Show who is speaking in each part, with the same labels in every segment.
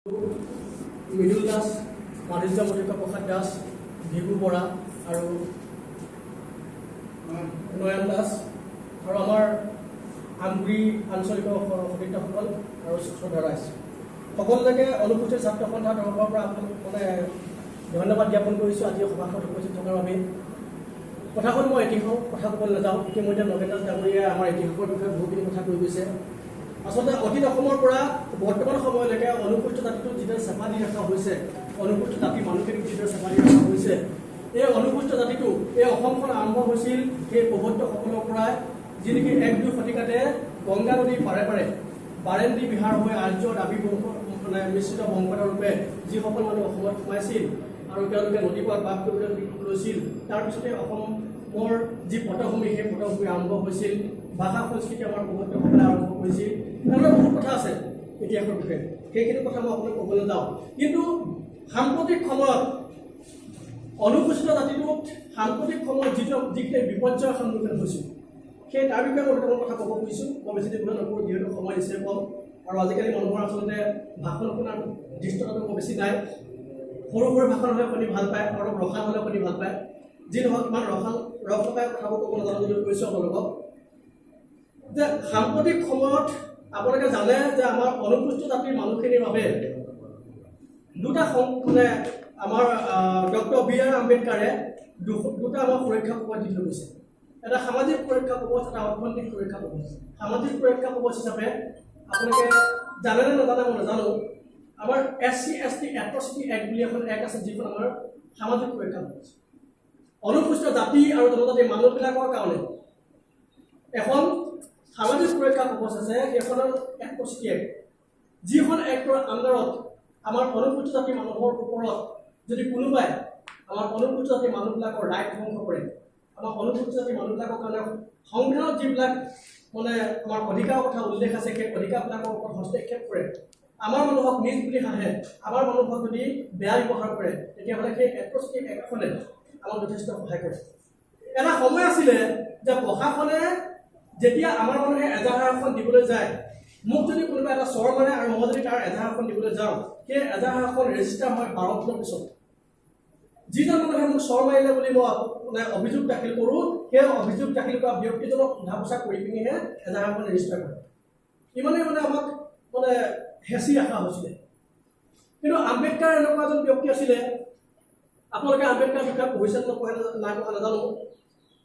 Speaker 1: মৃদুল দাস, মাধুৰ্য মধুকা প্ৰসাদ দাস, ভিগু বৰা আৰু নয়ন দাস আৰু আমাৰ আমগুৰি আঞ্চলিক সতীৰ্থসকল আৰু শ্ৰদ্ধা ৰাইজ সকলোকে অনুসূচিত ছাত্ৰ সন্থাৰ তৰফৰ পৰা মানে ধন্যবাদ জ্ঞাপন কৰিছোঁ আজি সভাখনত উপস্থিত থকাৰ বাবে। কথাখন মই ইতিহাসৰ কথা ক'বলৈ নাযাওঁ, ইতিমধ্যে নগেন দাস ডাঙৰীয়াই আমাৰ ইতিহাসৰ বিষয়ে বহুখিনি কথা কৈ গৈছে। আচলতে অতীত অসমৰ পৰা বৰ্তমান সময়লৈকে অনুসূচিত জাতিটোক যিদৰে চেপা দি ৰখা হৈছে, অনুসূচিত জাতি মানুহখিনিক যিদৰে চেপা দি ৰখা হৈছে, এই অনুসূচিত জাতিটো এই অসমখন আৰম্ভ হৈছিল সেই প্ৰবৰ্তকসকলৰ পৰাই, যি নেকি 1-2 শতিকাতে গংগা নদীৰ পাৰে পাৰে বাৰেণ্ডী বিহাৰ হৈ আৰ্য দাবী বংশ মানে মিশ্ৰিত বংশধৰৰূপে যিসকল মানুহ অসমত সোমাইছিল আৰু তেওঁলোকে নদী পাৰত বাস কৰিবলৈ লৈছিল, তাৰপিছতে অসমৰ যি পটভূমি সেই পটভূমি আৰম্ভ হৈছিল, ভাষা সংস্কৃতি আমাৰ প্ৰবৰ্তকসকলে আৰম্ভ কৰিছিল। তেনেকুৱা বহুত কথা আছে ইতিহাসৰ বিষয়ে, সেইখিনি কথা মই আপোনাক ক'বলৈ যাওঁ। কিন্তু সাম্প্ৰতিক সময়ত অনুসূচিত জাতিটোত সাম্প্ৰতিক সময়ত যিখিনি বিপৰ্যয়ৰ সন্মুখীন হৈছিল, সেই তাৰ বিষয়ে মই দুটামান কথা ক'ব খুজিছোঁ। মই বেছি দীঘল নকৰোঁ, যিহেতু সময় নিশ্চয় কম আৰু আজিকালি মানুহৰ আচলতে ভাষণ শুনাৰ দৃষ্টতাটো বৰ বেছি নাই। সৰু সৰু ভাষণ হ'লে শুনি ভাল পায়, অলপ ৰসাল হ'লে শুনি ভাল পায়। যি নহওক ইমান ৰস লগাই কথাবোৰ ক'ব নাজানো যদিও কৈছোঁ আপোনালোকক যে সাম্প্ৰতিক সময়ত আপোনালোকে জানে যে আমাৰ অনুসূচিত জাতিৰ মানুহখিনিৰ বাবে দুটা মানে আমাৰ ডক্টৰ B.R. আম্বেদকাৰে দুটা আমাৰ সুৰক্ষা কৱচ দি থৈ গৈছে। এটা সামাজিক সুৰক্ষা কৱচ, এটা অৰ্থনৈতিক সুৰক্ষা কৱচ। সামাজিক সুৰক্ষা কৱচ হিচাপে আপোনালোকে জানেনে নাজানে মই নাজানো, আমাৰ SC/ST এট্ৰচিটি এক্ট বুলি এখন এক্ট আছে, যিখন আমাৰ সামাজিক সুৰক্ষা কৱচ। অনুসূচিত জাতি আৰু জনজাতিৰ মানুহবিলাকৰ কাৰণে এখন সামাজিক সুৰক্ষা কৱচ আছে, সেইখনৰ এট্ৰচিটি এক্ট, যিখন এক্টৰ আণ্ডাৰত আমাৰ অনুসূচিত জাতিৰ মানুহৰ ওপৰত যদি কোনোবাই আমাৰ অনুসূচিত জাতিৰ মানুহবিলাকৰ ৰাইট ধ্বংস কৰে, আমাৰ অনুসূচিত জাতিৰ মানুহবিলাকৰ কাৰণে সংবিধানত যিবিলাক মানে আমাৰ অধিকাৰৰ কথা উল্লেখ আছে, সেই অধিকাৰবিলাকৰ ওপৰত হস্তক্ষেপ কৰে, আমাৰ মানুহক নিজ বুলি হাঁহে, আমাৰ মানুহক যদি বেয়া ব্যৱহাৰ কৰে, তেতিয়াহ'লে সেই এট্ৰচিটি এক্টখনে আমাক যথেষ্ট সহায় কৰে। এটা সময় আছিলে যে প্ৰশাসনে যেতিয়া আমাৰ মানুহে এজাহাৰ এখন দিবলৈ যায়, মোক যদি কোনোবা এটা চৰ মাৰে আৰু মই যদি তাৰ এজাহাৰ এখন দিবলৈ যাওঁ, সেই এজাহাৰ এখন ৰেজিষ্টাৰ হয় 12 দিনৰ পিছত। যিজন মানুহে মোক চৰ মাৰিলে বুলি মই মানে অভিযোগ দাখিল কৰোঁ, সেই অভিযোগ দাখিল কৰা ব্যক্তিজনক সোধা পোছা কৰি পিনিহে এজাহাৰখন ৰেজিষ্টাৰ কৰে। ইমানেই মানে আমাক মানে হেঁচি ৰখা হৈছিলে। কিন্তু আম্বেদকাৰ এনেকুৱা এজন ব্যক্তি আছিলে, আপোনালোকে আম্বেদকাৰ বিষয়ে পঢ়িছে নপঢ়ে নাই কথা নাজানো।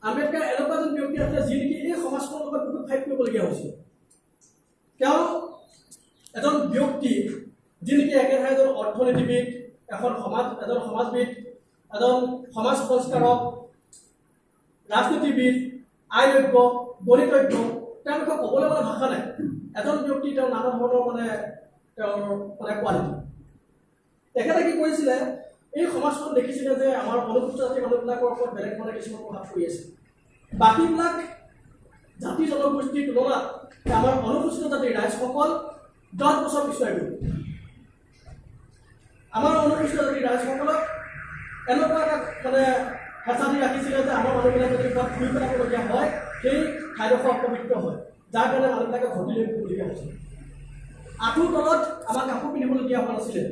Speaker 1: আম্বেদকাৰ এনেকুৱা এজন ব্যক্তি আছিলে যি নেকি এই সমাজখনৰ লগত বহুত ফাইট কৰিবলগীয়া হৈছিল। তেওঁ এজন ব্যক্তি যি নেকি একেধাৰে এজন অৰ্থনীতিবিদ, এজন সমাজবিদ, এজন সমাজ সংস্কাৰক, ৰাজনীতিবিদ, আইনজ্ঞ, গণিতজ্ঞ, তেওঁলোকক ক'বলৈ মানে ভাষা নাই। এজন ব্যক্তি তেওঁ নানা ধৰণৰ মানে তেওঁৰ মানে কোৱালিটি। তেখেতে কি কৰিছিলে, এই সমাজখন দেখিছিলে যে আমাৰ অনুসূচিত জাতিৰ মানুহবিলাকৰ ওপৰত বেলেগ ধৰণে কিছুমান প্ৰভাৱ পৰি আছে। বাকীবিলাক জাতি জনগোষ্ঠীৰ তুলনাত আমাৰ অনুসূচিত জাতিৰ ৰাইজসকল 10 বছৰ পিছুৱাই গ'ল। আমাৰ অনুসূচিত জাতিৰ ৰাইজসকলক এনেকুৱা এটা মানে হেঁচা দি ৰাখিছিলে যে আমাৰ মানুহবিলাকে যদি তাত ফুৰি পেলাবলগীয়া হয়, সেই ঠাইডোখৰ অপবিত্ৰ হয়, যাৰ কাৰণে মানুহবিলাকে ঘটিলৈ ফুৰিবলগীয়া হৈছিল। আঁঠুৰ তলত আমাক কাপোৰ পিন্ধিবলগীয়া হোৱা নাছিলে।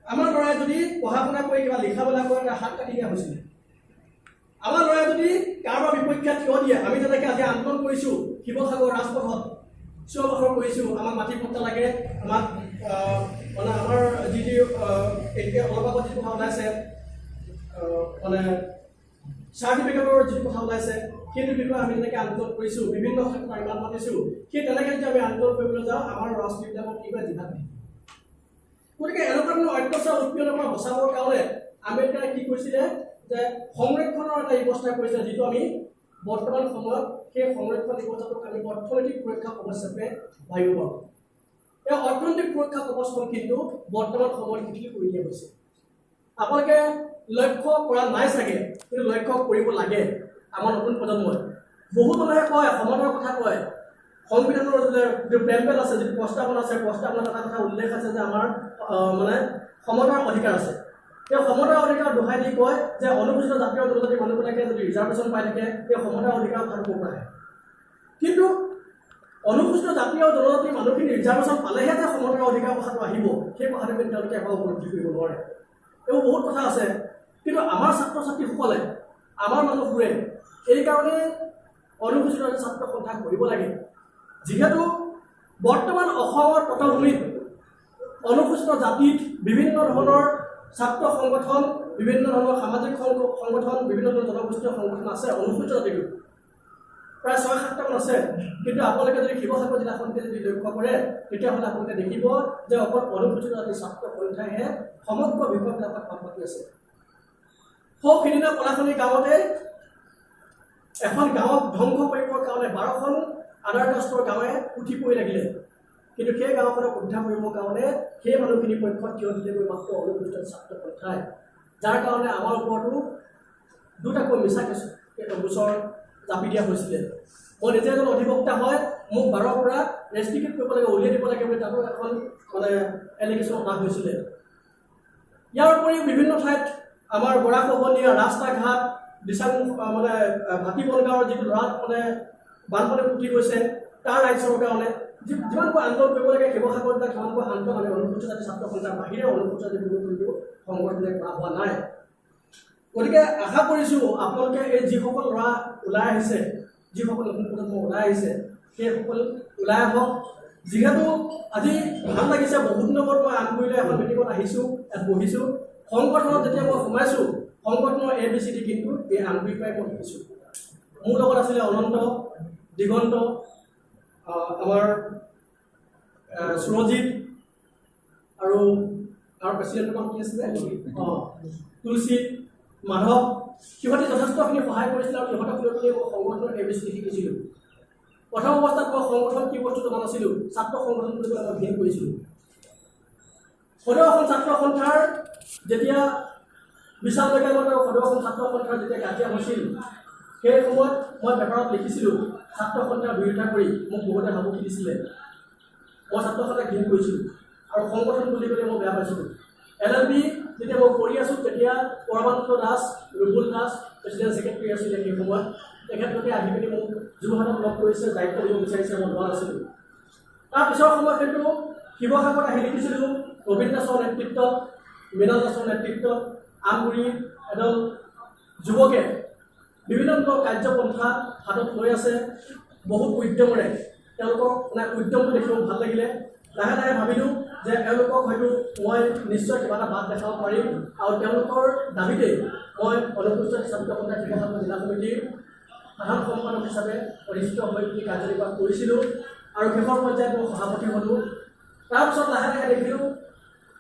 Speaker 1: আমাৰ ল'ৰাই যদি পঢ়া শুনা কৰি কিবা লিখা মেলা কৰে, তাৰ হাত কাটি দিয়া হৈছিলে। আমাৰ ল'ৰাই যদি কাৰোবাৰ বিপক্ষে থিয় দিয়ে, আমি যেনেকৈ আজি আন্দোলন কৰিছোঁ শিৱসাগৰ ৰাজপথত, চিঞৰ বাখৰ কৰিছোঁ, আমাক মাটি পট্টা লাগে, আমাক মানে আমাৰ যি এতিয়া অলপ আগত যিটো কথা ওলাইছে মানে চাৰ্টিফিকেটৰ যিটো কথা ওলাইছে, সেইটো বিষয়ে আমি যেনেকৈ আন্দোলন কৰিছোঁ, বিভিন্ন ক্ষেত্ৰত ইমান মাতিছোঁ, সেই তেনেকৈ যদি আমি আন্দোলন কৰিবলৈ যাওঁ, আমাৰ ল'ৰা ছোৱালীবিলাকক কি কৰে জিভা দিয়ে। গতিকে এনেকুৱা ধৰণৰ অত্যাচাৰ উৎপীড়নৰ পৰা বচাবৰ কাৰণে আম্বেদকাৰে কি কৰিছিলে যে সংৰক্ষণৰ এটা ব্যৱস্থা কৰিছিলে, যিটো আমি বৰ্তমান সময়ত সেই সংৰক্ষণ ব্যৱস্থাটোক আমি অৰ্থনৈতিক সুৰক্ষা কৱচ হিচাপে ভাবিব পাৰোঁ। এই অৰ্থনৈতিক সুৰক্ষা কৱচখন কিন্তু বৰ্তমান সময়ত শিথিল কৰি দিয়া হৈছে। আপোনালোকে লক্ষ্য কৰা নাই চাগে, কিন্তু লক্ষ্য কৰিব লাগে। আমাৰ নতুন প্ৰজন্মই বহু মানুহে কয়, সমাজৰ কথা কয়, সংবিধানৰ যিটো প্ৰেম্বেল আছে, যিটো প্ৰস্তাৱনা আছে, প্ৰস্তাৱনাত এটা কথা উল্লেখ আছে যে আমাৰ মানে সমতাৰ অধিকাৰ আছে। তেওঁ সমতাৰ অধিকাৰ দোহাই দি কয় যে অনুসূচিত জাতি আৰু জনজাতিৰ মানুহবিলাকে যদি ৰিজাৰ্ভেশ্যন পাই থাকে, তেওঁ সমতাৰ অধিকাৰ কথা ক'ব পাৰে। কিন্তু অনুসূচিত জাতি আৰু জনজাতিৰ মানুহখিনি ৰিজাৰ্ভেশ্যন পালেহে যে সমতাৰ অধিকাৰ কথাটো আহিব, সেই কথাটো কিন্তু তেওঁলোকে এবাৰ উপলব্ধি কৰিব নোৱাৰে। এইবোৰ বহুত কথা আছে, কিন্তু আমাৰ ছাত্ৰ ছাত্ৰীসকলে, আমাৰ মানুহবোৰে এইকাৰণে অনুসূচিত ছাত্ৰ সন্থা কৰিব লাগে, যিহেতু বৰ্তমান অসমৰ পটভূমিত অনুসূচিত জাতিত বিভিন্ন ধৰণৰ ছাত্ৰ সংগঠন, বিভিন্ন ধৰণৰ সামাজিক সংগঠন, বিভিন্ন ধৰণৰ জনগোষ্ঠীয় সংগঠন আছে অনুসূচিত জাতিটো প্ৰায় ৬-৭টামান আছে। কিন্তু আপোনালোকে যদি শিৱসাগৰ জিলাখনকে যদি লক্ষ্য কৰে তেতিয়াহ'লে আপোনালোকে দেখিব যে অকল অনুসূচিত জাতিৰ ছাত্ৰ সন্থাইহে সমগ্ৰ বিষয়বিলাকত কাম পাতি আছে। সৌ সিদিনা পলাশালী গাঁৱতে এখন গাঁৱক ধ্বংস কৰিবৰ কাৰণে 12খন আধাৰ কাষ্টৰ গাঁৱে উঠি পৰি লাগিলে, কিন্তু সেই গাঁওখনক উদ্ধাৰ কৰিবৰ কাৰণে সেই মানুহখিনিৰ পক্ষত থিয় দিলেগৈ মাত্ৰ অনুসূচিত ছাত্ৰ সন্থাই, যাৰ কাৰণে আমাৰ ওপৰতো দুটাকৈ মিছা গোচৰ জাপি দিয়া হৈছিলে। মই নিজে এজন অধিবক্তা হয়, মোক 12ৰ পৰা ৰেষ্টিকেট কৰিব লাগে, উলিয়াই দিব লাগে বুলি তাতো এখন এলিগেশ্যন অনা হৈছিলে। ইয়াৰ উপৰিও বিভিন্ন ঠাইত আমাৰ গৰাখহনীয়া, ৰাস্তা ঘাট, দিচাং ভাটি বনগাঁৱৰ যিটো ল'ৰাত বানপানী উঠি গৈছে তাৰ ৰাইজৰ কাৰণে যিমানকৈ আন্দোলন কৰিব লাগে শিৱসাগৰ জিলাত সিমানকৈ আন্দোলন আমি অনুসূচিত জাতি ছাত্ৰ সন্থাৰ বাহিৰে অনুসূচিত জাতি কোনো কিন্তু সংগঠনে কৰা হোৱা নাই। গতিকে আশা কৰিছোঁ আপোনালোকে এই যিসকল ল'ৰা ওলাই আহিছে, যিসকল নতুন প্ৰজন্ম ওলাই আহিছে, সেইসকল ওলাই আহক। যিহেতু আজি ভাল লাগিছে, বহুত দিনৰ মূৰত মই আমগুৰিলৈ এখন মিটিঙত আহিছোঁ, ইয়াত বহিছোঁ। সংগঠনত যেতিয়া মই সোমাইছোঁ, সংগঠনৰ ABCD কিন্তু এই আমগুৰিৰ পৰাই মই শিকিছোঁ। মোৰ লগত আছিলে অনন্ত, দিগন্ত, আমাৰ সুৰজিত আৰু প্ৰেচিডেণ্টৰ নাম কি আছিলে, তুলসী, মাধৱ। সিহঁতে যথেষ্টখিনি সহায় কৰিছিলে আৰু সিহঁতক লৈ পেলাই মই সংগঠনৰ ABCD শিকিছিলোঁ। প্ৰথম অৱস্থাত মই সংগঠন কি বস্তু জনা নাছিলোঁ, ছাত্ৰ সংগঠন বুলি পেলাই মই ঘিণ কৰিছিলোঁ। সদৌ অসম ছাত্ৰ সন্থাৰ যেতিয়া বিশাল ডেকামত আৰু সদৌ অসম ছাত্ৰ সন্থাৰ যেতিয়া কাজিয়া হৈছিল, সেই সময়ত মই পেপাৰত লিখিছিলোঁ ছাত্ৰ সন্থাৰ বিৰোধিতা কৰি মোক বহুতে ভাবুকি দিছিলে। মই ছাত্ৰ সন্থাক ঘিণ কৰিছিলোঁ আৰু সংগঠন বুলি ক'লে মই বেয়া পাইছিলোঁ। LLB যেতিয়া মই কৰি আছোঁ তেতিয়া পৰমানন্দ দাস, ৰুবুল দাস প্ৰেচিডেণ্ট ছেক্ৰেটাৰী আছিলে সেই সময়ত। তেখেতলোকে আহি পিনি মোক যোৰহাটত লগ কৰিছে, দায়িত্ব দিব বিচাৰিছে, মই লোৱা নাছিলোঁ। তাৰ পিছৰ সময়ত কিন্তু শিৱসাগৰত আহি লিখিছিলোঁ প্ৰবীণ দাসৰ নেতৃত্বত, মৃণাল দাসৰ নেতৃত্বত আমগুৰি এদল যুৱকে বিভিন্ন ধৰণৰ কাৰ্যপন্থা হাতত লৈ আছে, বহুত উদ্যমেৰে। তেওঁলোকৰ উদ্যমটো দেখিব ভাল লাগিলে। লাহে লাহে ভাবিলোঁ যে এওঁলোকক হয়তো মই নিশ্চয় কিবা এটা বাট দেখাব পাৰিম আৰু তেওঁলোকৰ দাবীতেই মই অনুসূচিত ছাত্ৰ সন্থা শিৱসাগৰ জিলা সমিতিৰ সাধাৰণ সম্পাদক হিচাপে অধিষ্ঠিত হৈ পিনি কাৰ্যনিৰ্বাহ কৰিছিলোঁ আৰু শেষৰ পৰ্যায়ত মই সভাপতি হ'লোঁ। তাৰপিছত লাহে লাহে দেখিলোঁ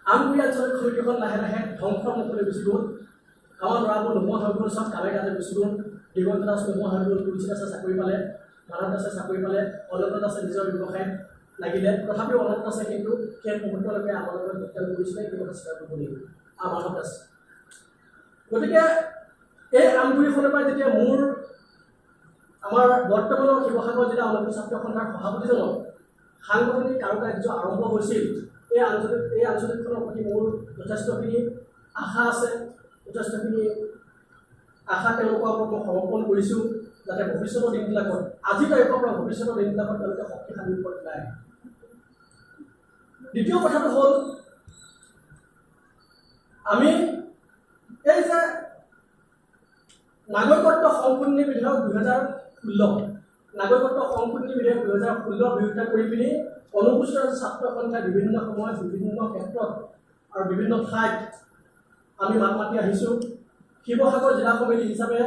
Speaker 1: আমগুৰি আঞ্চলিক সমিতিখন লাহে লাহে ধ্বংসৰ মুখলৈ গুচি গ'ল। আমাৰ ল'ৰাবোৰ নোহোৱা হৈ গ'ল, চব কামে কাজে গুচি গ'ল। দিগন্ত দাস নোহোৱা হৈ গ'ল, তুলসী দাসে চাকৰি পালে, মাধৱ দাসে চাকৰি পালে, অনন্ত দাসে নিজৰ ব্যৱসায়ত লাগিলে। তথাপিও অনন্ত দাসে কিন্তু সেই মুহূৰ্তলৈকে আমাৰ লগত যোগদান কৰিছিলে, কিন্তু স্বীকাৰ কৰিব লাগিব মাধৱ দাস। গতিকে এই আমগুৰিখনৰ পৰা যেতিয়া আমাৰ বৰ্তমানৰ শিৱসাগৰ জিলা অনুসূচিত ছাত্ৰ সন্থাৰ সভাপতিজনক সাংগঠনিক কাৰুকাৰ্য আৰম্ভ হৈছিল, এই আঞ্চলিকখনৰ প্ৰতি মোৰ যথেষ্টখিনি আশা আছে, যথেষ্টখিনি আশা তেওঁলোকৰ ওপৰত মই সমৰ্পণ কৰিছোঁ, যাতে ভৱিষ্যতৰ দিনবিলাকত, আজিৰ তাৰিখৰ পৰা ভৱিষ্যতৰ দিনবিলাকত তেওঁলোকে শক্তিশালী ৰূপত ওলাই আহে। দ্বিতীয় কথাটো হ'ল আমি এই যে নাগৰিকত্ব সংশোধনী বিধেয়ক 2016, নাগৰিকত্ব সংশোধনী বিধেয়ক 2016 বিৰোধিতা কৰি পিনি অনুসূচিত ছাত্ৰ সন্থাই বিভিন্ন সময়ত বিভিন্ন ক্ষেত্ৰত আৰু বিভিন্ন ঠাইত আমি মাত মাতি আহিছোঁ। শিৱসাগৰ জিলা সমিতি হিচাপে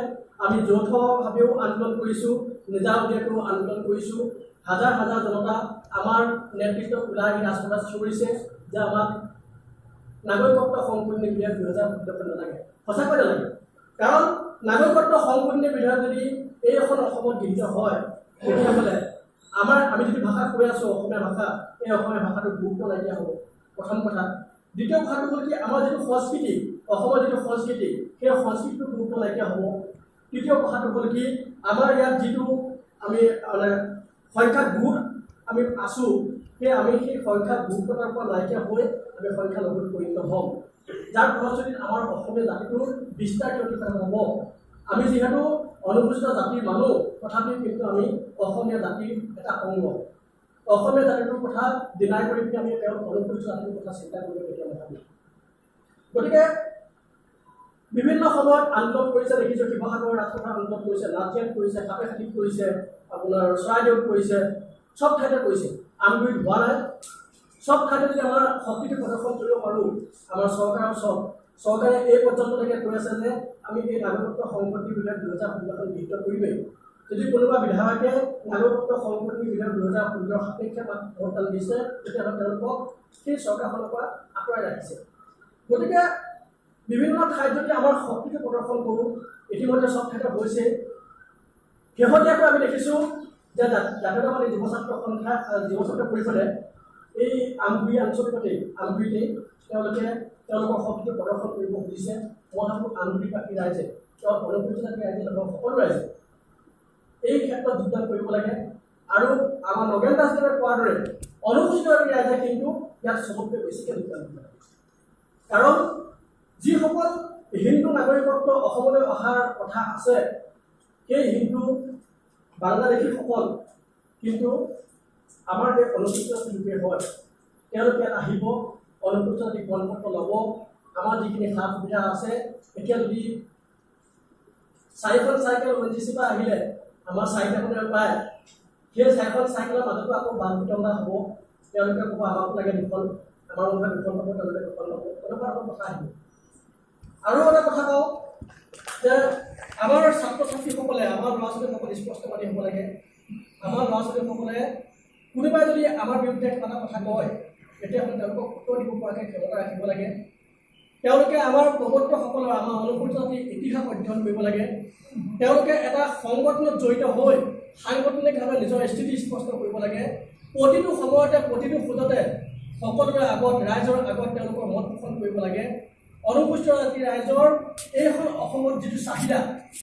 Speaker 1: আমি যৌথভাৱেও আন্দোলন কৰিছোঁ, নিজাববীয়াকৈও আন্দোলন কৰিছোঁ। হাজাৰ হাজাৰ জনতা আমাৰ নেতৃত্বত ওলাই আহি ৰাজপথত চিঞৰিছে যে আমাক নাগৰিকত্ব সংশোধনী বিধেয়ক 2016 নালাগে। সঁচাকৈ নালাগে, কাৰণ নাগৰিকত্ব সংশোধনী বিধেয়ক যদি এইখন অসমত গৃহীত হয় তেতিয়াহ'লে আমি যদি ভাষা কৈ আছোঁ অসমীয়া ভাষা, এই অসমীয়া ভাষাটো গুৰুত্ব নাইকিয়া হ'ব, প্ৰথম কথা। দ্বিতীয় কথাটো হ'ল কি, আমাৰ যিটো সংস্কৃতি, অসমৰ যিটো সংস্কৃতি, সেই সংস্কৃতিটো গুৰুত্ব নাইকিয়া হ'ব। তৃতীয় কথাটো হ'ল কি, আমাৰ ইয়াত যিটো আমি সংখ্যাত গোট আমি আছোঁ, আমি সেই সংখ্যাত গুৰুত্বতাৰ পৰা নাইকিয়া হৈ আমি সংখ্যালঘুত পৰিণত হ'ম, যাৰ ফলশ্ৰুতিত আমাৰ অসমীয়া জাতিটোৰ বিস্তাৰ ক্ষতিসাধন হ'ব। আমি যিহেতু অনুসূচিত জাতিৰ মানুহ, তথাপিও কিন্তু আমি অসমীয়া জাতিৰ এটা অংগ। অসমীয়া জাতিটোৰ কথা ডিনাই কৰি পিনে আমি তেওঁৰ অনুসূচিত জাতিটোৰ কথা চিন্তা কৰিব কেতিয়াও নাভাবোঁ। গতিকে বিভিন্ন সময়ত আন্দোলন কৰিছে, দেখিছোঁ শিৱসাগৰ ৰাজপথৰ আন্দোলন কৰিছে, নাজিয়াত কৰিছে, সাপেখাতিত কৰিছে, আপোনাৰ চৰাইদেউত কৰিছে, চব ঠাইতে কৰিছে। আমগুৰিত হোৱা নাই। চব ঠাইতে যদি আমাৰ শক্তিটো প্ৰদৰ্শন কৰিব পাৰোঁ, আমাৰ চৰকাৰে এই পৰ্যন্তলৈকে কৈ আছে যে আমি এই নাগৰিকত্ব সংশোধনী বিধেয়ক 2015 গৃহীত কৰিমেই। যদি কোনোবা বিধায়কে নাগৰিকত্ব সংশোধনী বিধেয়ক 2015 সাপেক্ষে ভোটদান দিছে, তেতিয়াহ'লে তেওঁলোকক সেই চৰকাৰখনৰ পৰা আঁতৰাই ৰাখিছে। গতিকে বিভিন্ন ঠাইত যদি আমাৰ শক্তিটো প্ৰদৰ্শন কৰোঁ, ইতিমধ্যে চব ঠাইতে হৈছে। শেহতীয়াকৈ আমি দেখিছোঁ যে জাতীয়তাবাদী যুৱ ছাত্ৰ পৰিষদে এই আমগুৰি আঞ্চলিকতেই তেওঁলোকে তেওঁলোকৰ শক্তিটো প্ৰদৰ্শন কৰিব খুজিছে। মই ভাবোঁ আমগুৰিবাসী ৰাইজে, অনুসূচিত জাতি ৰাইজে নহয়, সকলো ৰাইজে এই ক্ষেত্ৰত যোগদান কৰিব লাগে। আৰু আমাৰ নগেন দাসদেৱে কোৱাৰ দৰে অনুসূচিত জাতি ৰাইজে কিন্তু ইয়াত চবতকৈ বেছিকৈ যোগদান কৰিব লাগে। কাৰণ যিসকল হিন্দু নাগৰিকত্ব অসমলৈ অহাৰ কথা আছে, সেই হিন্দু বাংলাদেশীসকল কিন্তু আমাৰ এই অনুসূচিত লোকে হয়। তেওঁলোকে ইয়াত আহিব, অনুসূচিত জাতি প্ৰমাণপত্ৰ ল'ব। আমাৰ যিখিনি সা সুবিধা আছে, এতিয়া যদি 4খন চাইকেল ONGC পৰা আহিলে আমাৰ 4টাখনে পায়, সেই 4খন চাইকেলৰ মাজতো আকৌ বান বিতংগা হ'ব। তেওঁলোকে ক'ব আমাকো লাগে 2খন, আমাৰ মনে 2খন পাব, তেওঁলোকে 2খন পাব, তেনেকুৱা ধৰণৰ কথা আহিব। আৰু এটা কথা কওঁ যে আমাৰ ছাত্ৰ ছাত্ৰীসকলে, আমাৰ ল'ৰা ছোৱালীসকলে স্পষ্টবাদী হ'ব লাগে। আমাৰ ল'ৰা ছোৱালীসকলে কোনোবাই যদি আমাৰ বিৰুদ্ধে এটা কথা কয়, তেতিয়াহ'লে তেওঁলোকক উত্তৰ দিব পৰাকৈ ক্ষমতা ৰাখিব লাগে। তেওঁলোকে আমাৰ প্ৰবৰ্তকসকলৰ, আমাৰ অনুসূচিত জাতিৰ ইতিহাস অধ্যয়ন কৰিব লাগে। তেওঁলোকে এটা সংগঠনত জড়িত হৈ সাংগঠনিকভাৱে নিজৰ স্থিতি স্পষ্ট কৰিব লাগে। প্ৰতিটো সময়তে, প্ৰতিটো খোজতে সকলোৰে আগত, ৰাইজৰ আগত তেওঁলোকৰ মত পোষণ কৰিব লাগে। অনুসূচিত জাতি ৰাইজৰ এইখন অসমত যিটো চাহিদা,